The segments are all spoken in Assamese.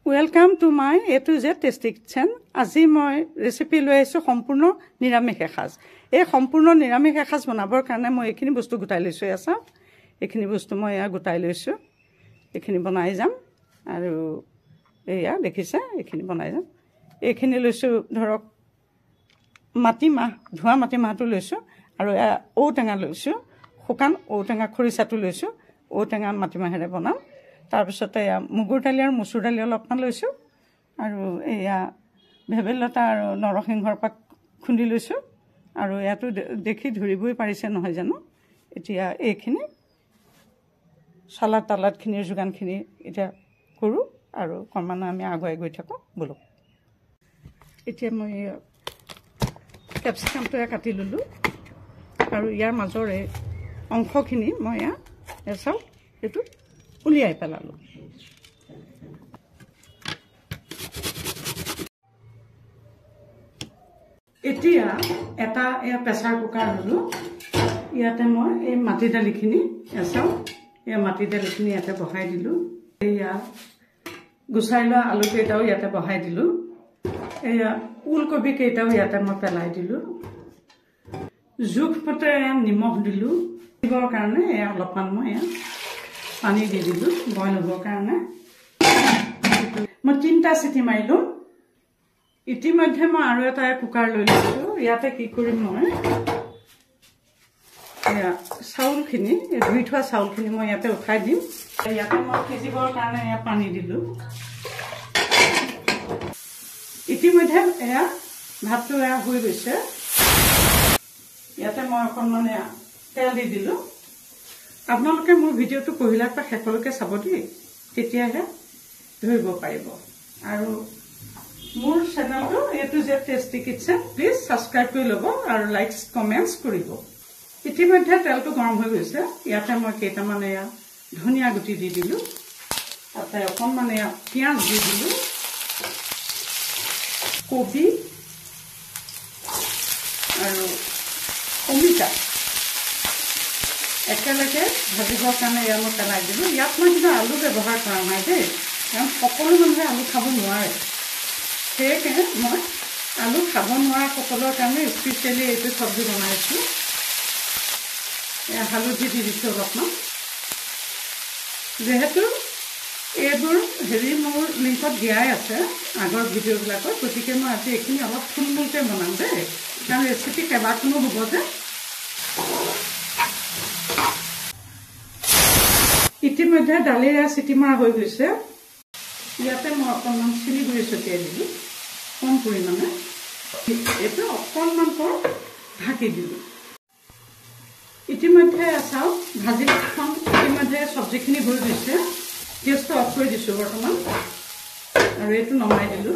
Welcome to my A to Z Tasty Kitchen. আজি মই ৰেচিপি লৈ আইছো সম্পূৰ্ণ নিৰামিষ এসাজ। এই সম্পূৰ্ণ নিৰামিষ এসাজ বনাবৰ কাৰণে মই এইখিনি বস্তু গুটাই লৈছো আছা। এইখিনি বস্তু মই গুটাই লৈছো। এইখিনি বনাই যাম আৰু এয়া দেখিছে এইখিনি বনাই যাম। এইখিনি লৈছো ধৰক মাটিমাহ ধোৱা মাটিমাহটো লৈছো আৰু ঔটেঙা লৈছো। শুকান ঔটেঙা খৰিচাটো লৈছো। ঔটেঙা মাটিমাহেৰে বনাম। তাৰ পিছতে মুগুৰ দালি আৰু মচুৰ দালি অলপমান লৈছো আৰু এয়া ভেবেলতা আৰু নৰসিংহৰ পাত খুন্দি লৈছো আৰু ইয়াতো দেখি ধৰিবই পাৰিছে নহয় জানো এতিয়া এইখিনি সালাদ তালাদখিনিৰ যোগানখিনি এতিয়া কৰো আৰু ক্ৰমান্বয়ে আমি আগুৱাই গৈ থাকো বলক এতিয়া মই ক্যাপসিকামটো কাটি ললো আৰু ইয়াৰ মাজৰে অংশখিনি মই চাও এটো উলিয়াই পেলালো এতিয়া এটা প্ৰেসাৰ কুকাৰ হলো ইয়াতে মই এই মাটি দালিখিনি এসাও এই মাটি দালিখিনি ইয়াতে বহাই দিলো এয়া গুছাই লোৱা আলু কেইটাও ইয়াতে বহাই দিলো এয়া উলকবি কেইটাও ইয়াতে মই পেলাই দিলো জুখমতে নিমখ দিলো দিবৰ কাৰণে অলপমান মই পানী দি দিলো বইল হ'বৰ কাৰণে মই 3টা সিটি মাৰিলো ইতিমধ্যে মই আৰু এটা কুকাৰ লৈ লৈছো ইয়াতে কি কৰিম মই চাউলখিনি ধুই থোৱা চাউলখিনি মই ইয়াতে উঠাই দিম ইয়াতে মই সিজিবৰ কাৰণে পানী দিলো ইতিমধ্যে ভাতটো হৈ গৈছে ইয়াতে মই অকণমান তেল দি দিলো আপোনালোকে মোৰ ভিডিওটো পহিলাৰ পৰা শেষলৈকে চাব দেই তেতিয়াহে ধৰিব পাৰিব আৰু মোৰ চেনেলটো A to Z Tasty Kitchen please subscribe কৰি ল'ব আৰু লাইকস কমেন্টস কৰিব ইতিমধ্যে তেলটো গৰম হৈ গৈছে ইয়াতে মই কেইটামান ধনিয়া গুটি দি দিলো তাতে অকণমান পিয়াজ দি দিলো কবি আৰু অমিতা একেলগে ভাজিবৰ কাৰণে মই পেলাই দিলো ইয়াত মই কিন্তু আলু ব্যৱহাৰ কৰা নাই দেই কাৰণ সকলো মানুহে আলু খাব নোৱাৰে সেয়ে মই আলু খাব নোৱাৰা সকলৰ কাৰণে স্পেচিয়েলি এইটো চব্জি বনাইছো হালধি দি দিছো অলপমান যেহেতু এইবোৰ মোৰ লিংকত দিয়াই আছে আগৰ ভিডিঅ'বিলাকত গতিকে মই আজি এইখিনি অলপ থুলমূলকৈ বনাম দেই কাৰণ ৰেচিপি কেইবাখনো হ'ব যে ইতিমধ্যে দালিৰ চিটি মৰা হৈ গৈছে ইয়াতে মই অকণমান চিনি গুড়ি ছটিয়াই দিলো কম পৰিমাণে এইটো অকণমান পৰ ঢাকি দিলো ইতিমধ্যে চাও ভাজিখন ইতিমধ্যে চব্জিখিনি হৈ গৈছে গেছটো অফ কৰি দিছো বৰ্তমান আৰু এইটো নমাই দিলো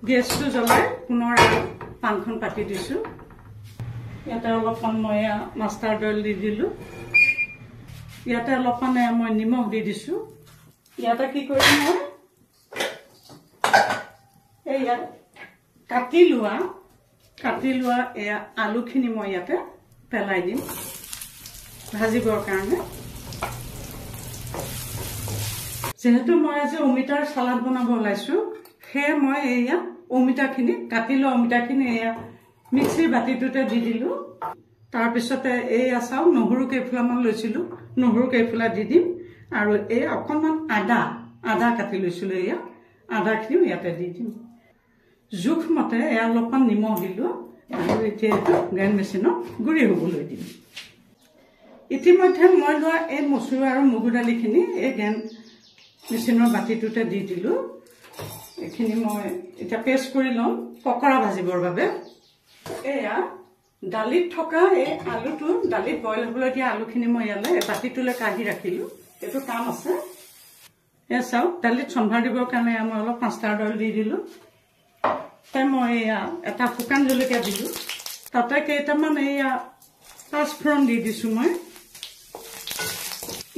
গেছটো জ্বলাই পুনৰ পানখন পাতি দিছো ইয়াতে অলপমান মই মাষ্টাৰ্ড অইল দি দিলো ইয়াতে অলপমান মই নিমখ দি দিছো ইয়াতে কি কৰিম মই এয়া কাটি লোৱা আলুখিনি মই ইয়াতে পেলাই দিম ভাজিবৰ কাৰণে যেহেতু মই আজি অমিতাৰ সালাদ বনাব ওলাইছো সেয়ে মই অমিতাখিনি কাটি লোৱা অমিতাখিনি মিক্সিৰ বাতিটোতে দি দিলো তাৰ পিছতে চাও নহৰু কেইফুলামান লৈছিলো নহৰু কেইফুলা দি দিম আৰু অকণমান আদা কাটি লৈছিলো আদাখিনিও ইয়াতে দি দিম জুখমতে অলপমান নিমখ দিলো আৰু এতিয়া গ্ৰাইণ্ড মেচিনত গুড়ি হ'বলৈ দিম ইতিমধ্যে মই লোৱা মচুৰ আৰু মুগু দালিখিনি গ্ৰাইণ্ড মেচিনৰ বাতিটোতে দি দিলো এইখিনি মই এতিয়া পেষ্ট কৰি লম পকৰা ভাজিবৰ বাবে দালিত থকা আলুটো দালিত বইল হ'বলৈ দিয়া আলুখিনি মই ইয়ালে বাতিটোলৈ কাঢ়ি ৰাখিলো এইটো কাম আছে চাওক দালিত সম্ভাৰ দিবৰ কাৰণে মই অলপ মাষ্টাৰ্ড অইল দি দিলো মই এটা শুকান জলকীয়া দিলো তাতে কেইটামান পাঁচফোৰণ দি দিছো মই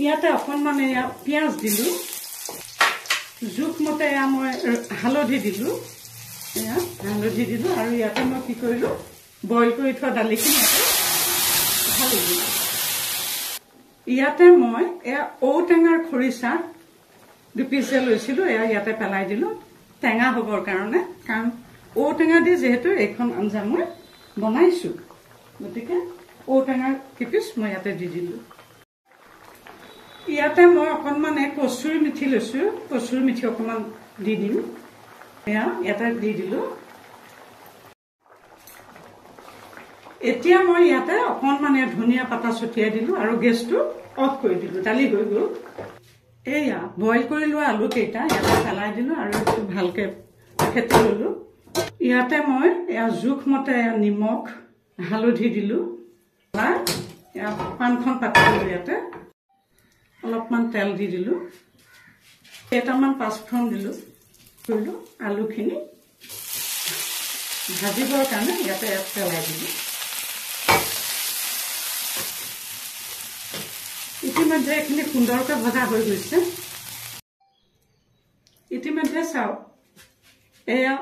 ইয়াতে অকণমান পিয়াজ দিলো জুখমতে মই হালধি দিলো আৰু ইয়াতে মই কি কৰিলো বইল কৰি থোৱা দালিখিনি ঢালি দিলো ইয়াতে মই ঔটেঙাৰ খৰিচা 2 পিচ লৈছিলো এয়া ইয়াতে পেলাই দিলো টেঙা হবৰ কাৰণে কাৰণ ঔটেঙা দি যেহেতু এইখন আঞ্জা মই বনাইছো গতিকে ঔটেঙাৰ কিপিচ মই ইয়াতে দি দিলো ইয়াতে মই অকণমান কচুৰি মিঠি লৈছো কচুৰি মিঠি অকণমান দি দিম এয়া ইয়াতে দি দিলো এতিয়া মই ইয়াতে অকণমান ধনিয়া পাতা ছটিয়াই দিলো আৰু গেছটো অফ কৰি দিলো দালি হৈ গ'ল এয়া বইল কৰি লোৱা আলু কেইটা ইয়াতে পেলাই দিলো আৰু একটু ভালকে ফেটি ললো ইয়াতে মই এয়া জোখমতে নিমখ হালধি দিলো এয়া পানখন পাতিলো ইয়াতে অলপমান তেল দি দিলো কেইটামান পাঁচফোৰণ দিলো কৰিলো আলুখিনি ভাজিবৰ কাৰণে ইয়াতে পেলাই দিলো ইতিমধ্যে এইখিনি সুন্দৰকৈ ভজা হৈ গৈছে ইতিমধ্যে চাওক এয়া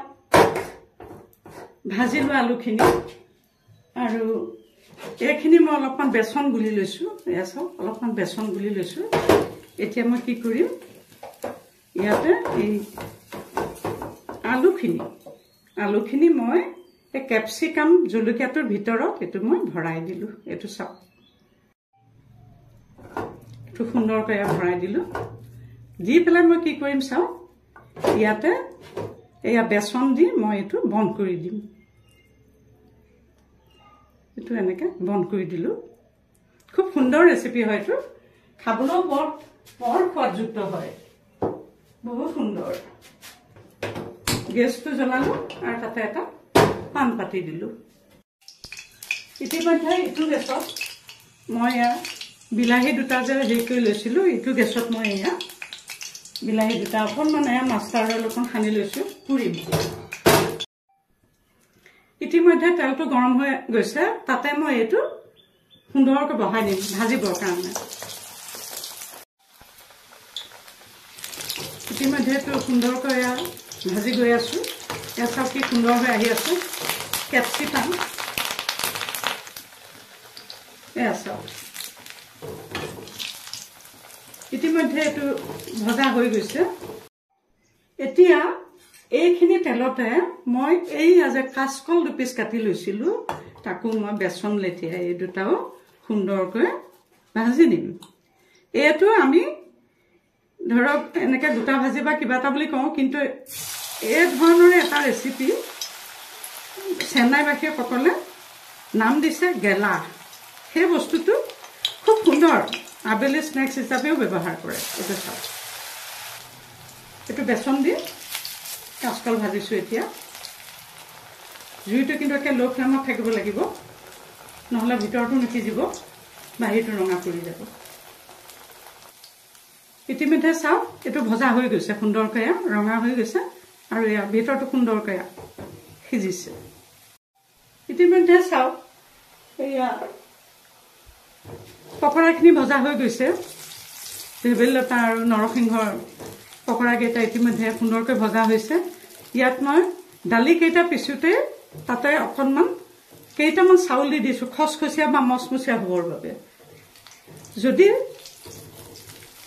ভাজি লোৱা আলুখিনি আৰু এইখিনি মই অলপমান বেচন গুলি লৈছো এয়া চাওক অলপমান বেচন গুলি লৈছো এতিয়া মই কি কৰিম ইয়াতে এই আলুখিনি মই এই ক্যাপসিকাম জলকীয়াটোৰ ভিতৰত এটো মই ভৰাই দিলো এটো চাওক এটো সুন্দৰকৈ ভৰাই দিলো দি পেলাই মই কি কৰিম চাওক ইয়াতে এয়া বেচন দি মই এটো বন্ধ কৰি দিম এটো এনেকে বন্ধ কৰি দিলো খুব সুন্দৰ ৰেচিপি হয়তো খাবলৈ বৰ সোৱাদযুক্ত হয় বহুত সুন্দৰ গেছটো জ্বলালো আৰু তাতে এটা পান পাতি দিলো ইতিমধ্যে ইটো গেছত মই বিলাহী দুটা যে হেৰি কৰি লৈছিলো ইটো গেছত মই বিলাহী দুটা অকণমান মাষ্টাৰ্ড অইল অকণ সানি লৈছো পুৰিম ইতিমধ্যে তেলটো গৰম হৈ গৈছে তাতে মই এইটো সুন্দৰকৈ বহাই দিম ভাজিবৰ কাৰণে ইতিমধ্যে এইটো সুন্দৰকৈ ভাজি গৈ আছো এয়া চাওক কি সুন্দৰ হৈ আহি আছে ক্যাপসিকাম এয়া চাওক ইতিমধ্যে এইটো ভজা হৈ গৈছে এতিয়া এইখিনি তেলতে মই এই যে কাচকল 2 পিচ কাটি লৈছিলো তাকো মই বেচন লেটিয়াই এই দুটাও সুন্দৰকৈ ভাজি দিম এটো আমি ধৰক এনেকে দুটা ভাজি বা কিবা এটা বুলি কওঁ কিন্তু এই ধৰণৰ এটা ৰেচিপি চেন্নাইবাসী সকলে নাম দিছে গেলা সেই বস্তুটো খুব সুন্দৰ আবেলি স্নেক্স হিচাপেও ব্যৱহাৰ কৰে এটো চাওক এটো বেচন দি কাচকল ভাজিছো এতিয়া জুইটো কিন্তু একে লো ফ্লেমত থাকিব লাগিব নহলে ভিতৰটো নিসিজিব বাহিৰটো ৰঙা পৰি যাব ইতিমধ্যে চাওক এটো ভজা হৈ গৈছে সুন্দৰকৈ ৰঙা হৈ গৈছে আৰু এয়া ভিতৰটো সুন্দৰকৈ সিজিছে ইতিমধ্যে চাওক এয়া পকৰাখিনি ভজা হৈ গৈছে ভেবেলিলতা আৰু নৰসিংহৰ পকৰা কেইটা ইতিমধ্যে সুন্দৰকৈ ভজা হৈছে ইয়াত মই দালি কেইটা পিছুতে তাতে অকণমান কেইটামান চাউল দি দিছো খসখসিয়া বা মচমচীয়া হ'বৰ বাবে যদি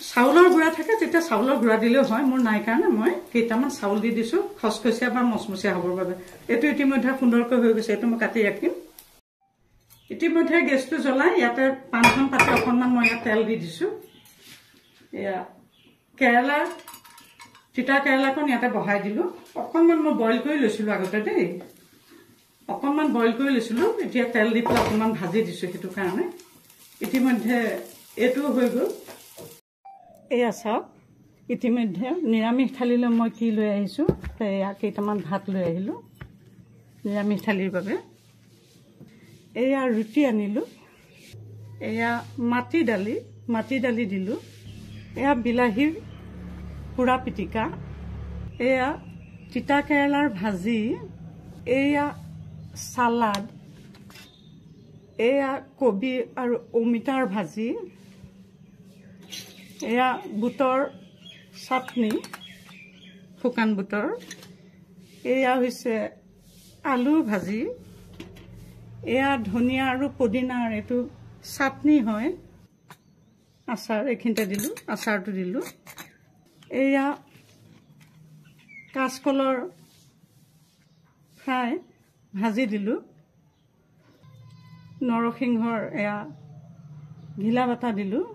চাউলৰ গুড়া থাকে তেতিয়া চাউলৰ গুড়া দিলেও হয় মোৰ নাই কাৰণে মই কেইটামান চাউল দি দিছো খসখসিয়া বা মচমচীয়া হ'বৰ বাবে এটো ইতিমধ্যে সুন্দৰকৈ হৈ গৈছে এটো মই কাটি ৰাখিম ইতিমধ্যে গেছটো জ্বলাই ইয়াতে পানখন পাতি অকণমান মই তেল দি দিছো এয়া কেৰেলা তিতা কেৰেলাখন ইয়াতে বহাই দিলো অকণমান মই বইল কৰি লৈছিলো আগতে দেই অকণমান বইল কৰি লৈছিলো এতিয়া তেল দি পেলাই অকণমান ভাজি দিছো সেইটো কাৰণে ইতিমধ্যে এটো হৈ গ'ল এয়া চাওক ইতিমধ্যে নিৰামিষ থালিলৈ মই কি লৈ আহিছো এয়া কেইটামান ভাত লৈ আহিলো নিৰামিষ থালিৰ বাবে এয়া ৰুটি আনিলো এয়া মাটি দালি দিলো এয়া বিলাহীৰ পুৰা পিটিকা এয়া তিতা কেৰেলাৰ ভাজি এয়া সালাড এয়া কবি আৰু অমিতাৰ ভাজি এয়া বুটৰ চাটনি শুকান বুটৰ এয়া হৈছে আলু ভাজি এয়া ধনিয়া আৰু পদিনাৰ এটো চাটনি হয় আচাৰ এখিনতে দিলো আচাৰটো দিলো এয়া কাঁচকলৰ ফ্ৰাই ভাজি দিলোঁ। নৰসিংহৰ এয়া ঘিলা বাটা দিলোঁ।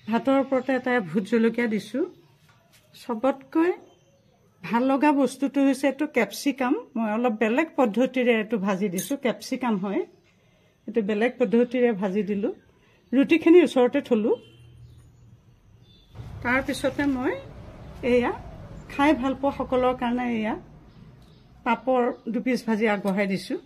ভাতৰ ওপৰতে এটা ভোট জলকীয়া দিছোঁ। চবতকৈ ভাল লগা বস্তুটো হৈছে এইটো কেপচিকাম। মই অলপ বেলেগ পদ্ধতিৰে এইটো ভাজি দিছোঁ। কেপচিকাম হয়, এইটো বেলেগ পদ্ধতিৰে ভাজি দিলোঁ। ৰুটিখিনি ওচৰতে থলোঁ। তাৰপিছতে মই এয়া খাই ভাল পোৱা সকলৰ কাৰণে এয়া পাপৰ 2 পিচ ভাজি আগবঢ়াই দিছোঁ।